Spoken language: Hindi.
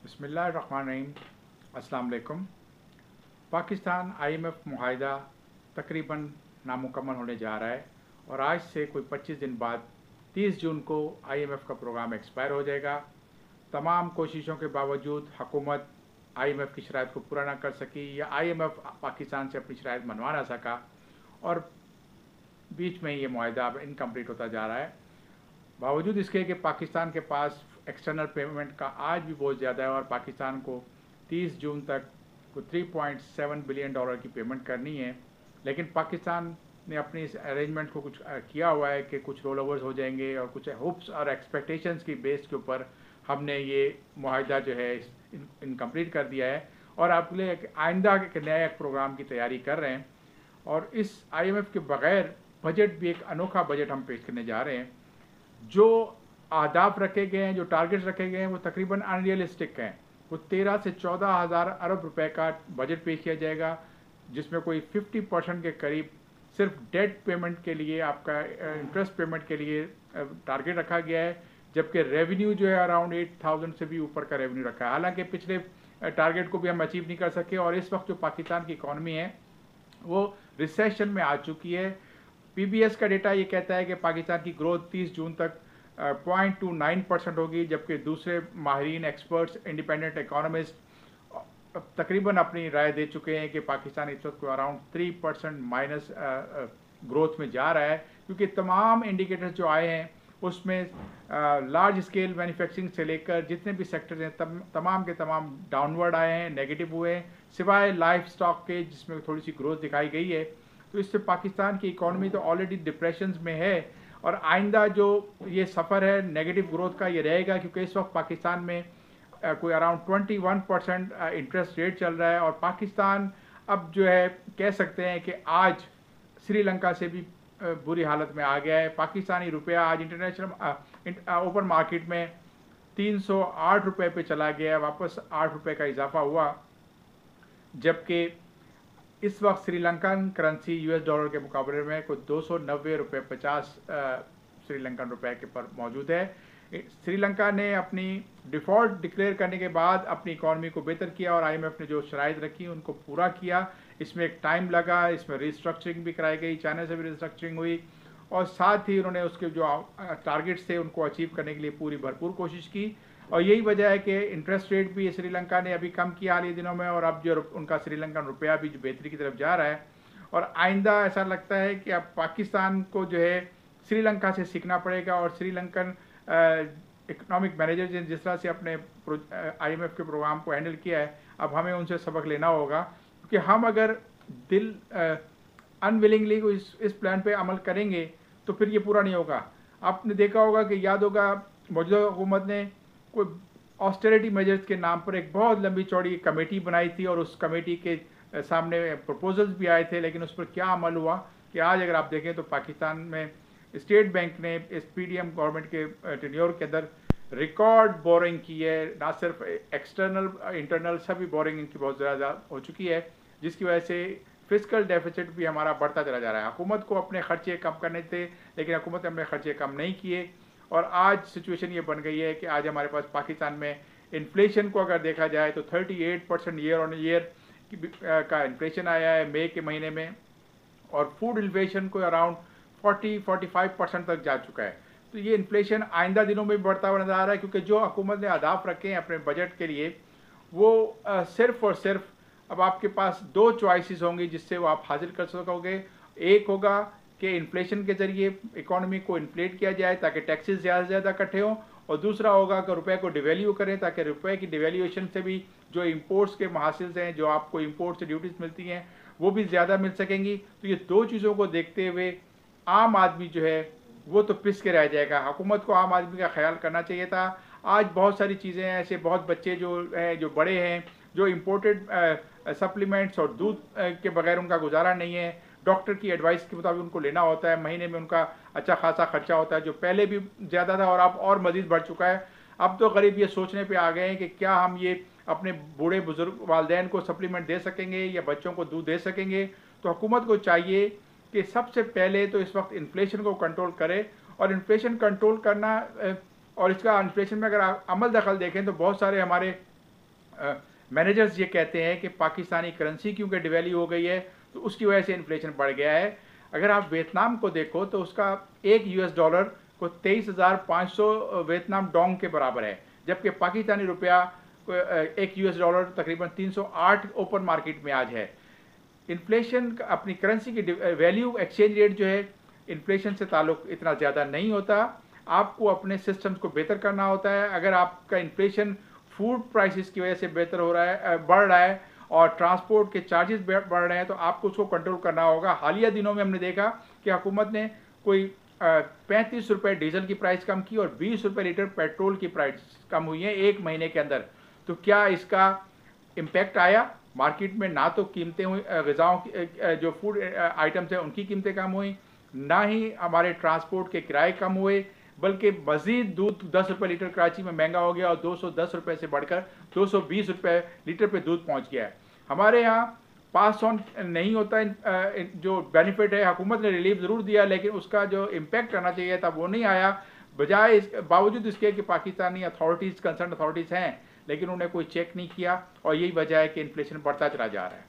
बिस्मिल्लाहिर्रहमानिर्रहीम। अस्सलाम वालेकुम। पाकिस्तान IMF मुआहिदा तकरीबन नामुकम्मल होने जा रहा है और आज से कोई 25 दिन बाद 30 जून को IMF का प्रोग्राम एक्सपायर हो जाएगा। तमाम कोशिशों के बावजूद हुकूमत IMF की शराइत को पूरा ना कर सकी या IMF पाकिस्तान से अपनी शराइत मनवा ना सका और बीच में ये मुआहिदा अब इनकम्प्लीट होता जा रहा है। बावजूद इसके कि पाकिस्तान के पास एक्सटर्नल पेमेंट का आज भी बहुत ज़्यादा है और पाकिस्तान को 30 जून तक को 3.7 बिलियन डॉलर की पेमेंट करनी है, लेकिन पाकिस्तान ने अपनी इस अरेंजमेंट को कुछ किया हुआ है कि कुछ रोल ओवर्स हो जाएंगे और कुछ होप्स और एक्सपेक्टेशंस की बेस के ऊपर हमने ये मुआहिदा जो है इनकम्प्लीट कर दिया है और अगले आइंदा के नए प्रोग्राम की तैयारी कर रहे हैं। और इस IMF के बग़ैर बजट भी एक अनोखा बजट हम पेश करने जा रहे हैं। जो अहदाफ रखे गए हैं, जो टारगेट्स रखे गए हैं, वो तकरीबन अनरियलिस्टिक हैं। वो 13 से 14 हज़ार अरब रुपए का बजट पेश किया जाएगा, जिसमें कोई 50% के करीब सिर्फ डेट पेमेंट के लिए, आपका इंटरेस्ट पेमेंट के लिए टारगेट रखा गया है, जबकि रेवेन्यू जो है अराउंड 8,000 से भी ऊपर का रेवेन्यू रखा है। हालांकि पिछले टारगेट को भी हम अचीव नहीं कर सके और इस वक्त जो पाकिस्तान की इकॉनमी है वो रिसेशन में आ चुकी है। PBS का डेटा ये कहता है कि पाकिस्तान की ग्रोथ 30 जून तक 0.29% होगी, जबकि दूसरे माहिरीन, एक्सपर्ट्स, इंडिपेंडेंट इकोनॉमिस्ट तकरीबन अपनी राय दे चुके हैं कि पाकिस्तान इस वक्त अराउंड 3% माइनस ग्रोथ में जा रहा है, क्योंकि तमाम इंडिकेटर्स जो आए हैं उसमें लार्ज स्केल मैन्युफैक्चरिंग से लेकर जितने भी सेक्टर्स हैं तमाम के तमाम डाउनवर्ड आए हैं, नेगेटिव हुए हैं, सिवाय लाइफ स्टॉक के जिसमें थोड़ी सी ग्रोथ दिखाई गई है। तो इससे पाकिस्तान की इकॉनमी तो ऑलरेडी डिप्रेशन में है और आइंदा जो ये सफ़र है नेगेटिव ग्रोथ का ये रहेगा, क्योंकि इस वक्त पाकिस्तान में कोई अराउंड 21% इंटरेस्ट रेट चल रहा है और पाकिस्तान अब जो है कह सकते हैं कि आज श्रीलंका से भी बुरी हालत में आ गया है। पाकिस्तानी रुपया आज इंटरनेशनल ओपन मार्केट में 308 रुपये पे चला गया, वापस 8 रुपये का इजाफा हुआ, जबकि इस वक्त श्रीलंकन करेंसी US डॉलर के मुकाबले में कोई 290 रुपये 50 श्रीलंकन रुपए के पर मौजूद है। श्रीलंका ने अपनी डिफ़ॉल्ट डिक्लेयर करने के बाद अपनी इकॉनमी को बेहतर किया और IMF ने जो शराइत रखी उनको पूरा किया। इसमें एक टाइम लगा, इसमें रिस्ट्रक्चरिंग भी कराई गई, चाइना से भी रिस्ट्रक्चरिंग हुई और साथ ही उन्होंने उसके जो टारगेट्स थे उनको अचीव करने के लिए पूरी भरपूर कोशिश की। और यही वजह है कि इंटरेस्ट रेट भी श्रीलंका ने अभी कम किया हाल ही दिनों में और अब जो उनका श्रीलंकन रुपया भी जो बेहतरी की तरफ जा रहा है। और आइंदा ऐसा लगता है कि अब पाकिस्तान को जो है श्रीलंका से सीखना पड़ेगा और श्रीलंकन इकोनॉमिक मैनेजर जिस तरह से अपने IMF के प्रोग्राम को हैंडल किया है, अब हमें उनसे सबक लेना होगा, क्योंकि हम अगर दिल अनविलिंगली इस प्लान पे अमल करेंगे तो फिर ये पूरा नहीं होगा। आपने देखा होगा कि याद होगा मौजूदा हुकूमत ने कोई ऑस्टेरिटी मेजर्स के नाम पर एक बहुत लंबी चौड़ी कमेटी बनाई थी और उस कमेटी के सामने प्रपोजल्स भी आए थे, लेकिन उस पर क्या अमल हुआ कि आज अगर आप देखें तो पाकिस्तान में स्टेट बैंक ने इस PDM गवर्नमेंट के टेन्योर के अंदर रिकॉर्ड बोरिंग की है। ना सिर्फ एक्सटर्नल इंटरनल सभी बोरिंग इनकी बहुत ज़्यादा हो चुकी है, जिसकी वजह से फिजिकल डेफिसिट भी हमारा बढ़ता चला जा रहा है। हुकूमत को अपने खर्चे कम करने थे, लेकिन हुकूमत ने अपने खर्चे कम नहीं किए और आज सिचुएशन ये बन गई है कि आज हमारे पास पाकिस्तान में इन्फ्लेशन को अगर देखा जाए तो 38% ईयर ऑन ईयर का इन्फ्लेशन आया है मई के महीने में और फूड इन्फ्लेशन को अराउंड 40-45% तक जा चुका है। तो ये इन्फ्लेशन आइंदा दिनों में भी बढ़ता हुआ नजर आ रहा है, क्योंकि जो हुकूमत ने अहदाफ रखे हैं अपने बजट के लिए वो सिर्फ और सिर्फ अब आपके पास दो चॉइसेस होंगी जिससे वो आप हासिल कर सकोगे। एक होगा कि इन्फ्लेशन के ज़रिए इकोनॉमी को इन्फ्लेट किया जाए ताकि टैक्सेस ज़्यादा से ज़्यादा इकट्ठे हों, और दूसरा होगा कि रुपए को डिवेल्यू करें ताकि रुपए की डिवेल्यूएशन से भी जो इंपोर्ट्स के महासिल हैं, जो आपको इंपोर्ट से ड्यूटीज़ मिलती हैं, वो भी ज़्यादा मिल सकेंगी। तो ये दो चीज़ों को देखते हुए आम आदमी जो है वो तो पिस के रह जाएगा। हुकूमत को आम आदमी का ख्याल करना चाहिए था। आज बहुत सारी चीज़ें हैं, ऐसे बहुत बच्चे जो हैं, जो बड़े हैं, जो इम्पोर्टेड सप्लीमेंट्स और दूध के बगैर उनका गुजारा नहीं है। डॉक्टर की एडवाइस के मुताबिक उनको लेना होता है, महीने में उनका अच्छा खासा खर्चा होता है, जो पहले भी ज़्यादा था और अब और मज़ीद बढ़ चुका है। अब तो गरीब ये सोचने पे आ गए हैं कि क्या हम ये अपने बूढ़े बुजुर्ग वालदैन को सप्लीमेंट दे सकेंगे या बच्चों को दूध दे सकेंगे। तो हुकूमत को चाहिए कि सबसे पहले तो इस वक्त इन्फ्लेशन को कंट्रोल करे और इन्फ्लेशन कंट्रोल करना और इसका इन्फ्लेशन में अगर आप अमल दखल देखें तो बहुत सारे हमारे मैनेजर्स ये कहते हैं कि पाकिस्तानी करेंसी क्योंकि डिवैल्यू हो गई है तो उसकी वजह से इन्फ्लेशन बढ़ गया है। अगर आप वियतनाम को देखो तो उसका एक US$, को 23,500 वियतनाम डोंग के बराबर है, जबकि पाकिस्तानी रुपया एक US$, तकरीबन 308 ओपन मार्केट में आज है। इन्फ्लेशन अपनी करेंसी की वैल्यू एक्सचेंज रेट जो है इन्फ्लेशन से ताल्लुक इतना ज़्यादा नहीं होता। आपको अपने सिस्टम्स को बेहतर करना होता है। अगर आपका इन्फ्लेशन फूड प्राइसेस की वजह से बेहतर हो रहा है, बढ़ रहा है और ट्रांसपोर्ट के चार्जेस बढ़ रहे हैं तो आपको उसको कंट्रोल करना होगा। हालिया दिनों में हमने देखा कि हुकूमत ने कोई 35 रुपये डीजल की प्राइस कम की और 20 रुपये लीटर पेट्रोल की प्राइस कम हुई है 1 महीने के अंदर। तो क्या इसका इम्पैक्ट आया मार्केट में? ना तो कीमतें हुई, ग़िज़ाओं की जो फूड आइटम्स हैं उनकी कीमतें कम हुई, ना ही हमारे ट्रांसपोर्ट के किराए कम हुए, बल्कि मज़ीद दूध 10 रुपये लीटर कराची में महंगा हो गया और 210 रुपये से बढ़कर 220 रुपये लीटर पे दूध पहुंच गया है। हमारे यहाँ पास ऑन नहीं होता जो बेनिफिट है। हुकूमत ने रिलीफ ज़रूर दिया लेकिन उसका जो इम्पैक्ट आना चाहिए था वो नहीं आया। बजाय बावजूद इसके कि पाकिस्तानी अथॉरिटीज़, कंसर्न अथॉरिटीज़ हैं, लेकिन उन्होंने कोई चेक नहीं किया और यही वजह है कि इन्फ्लेशन बढ़ता चला जा रहा है।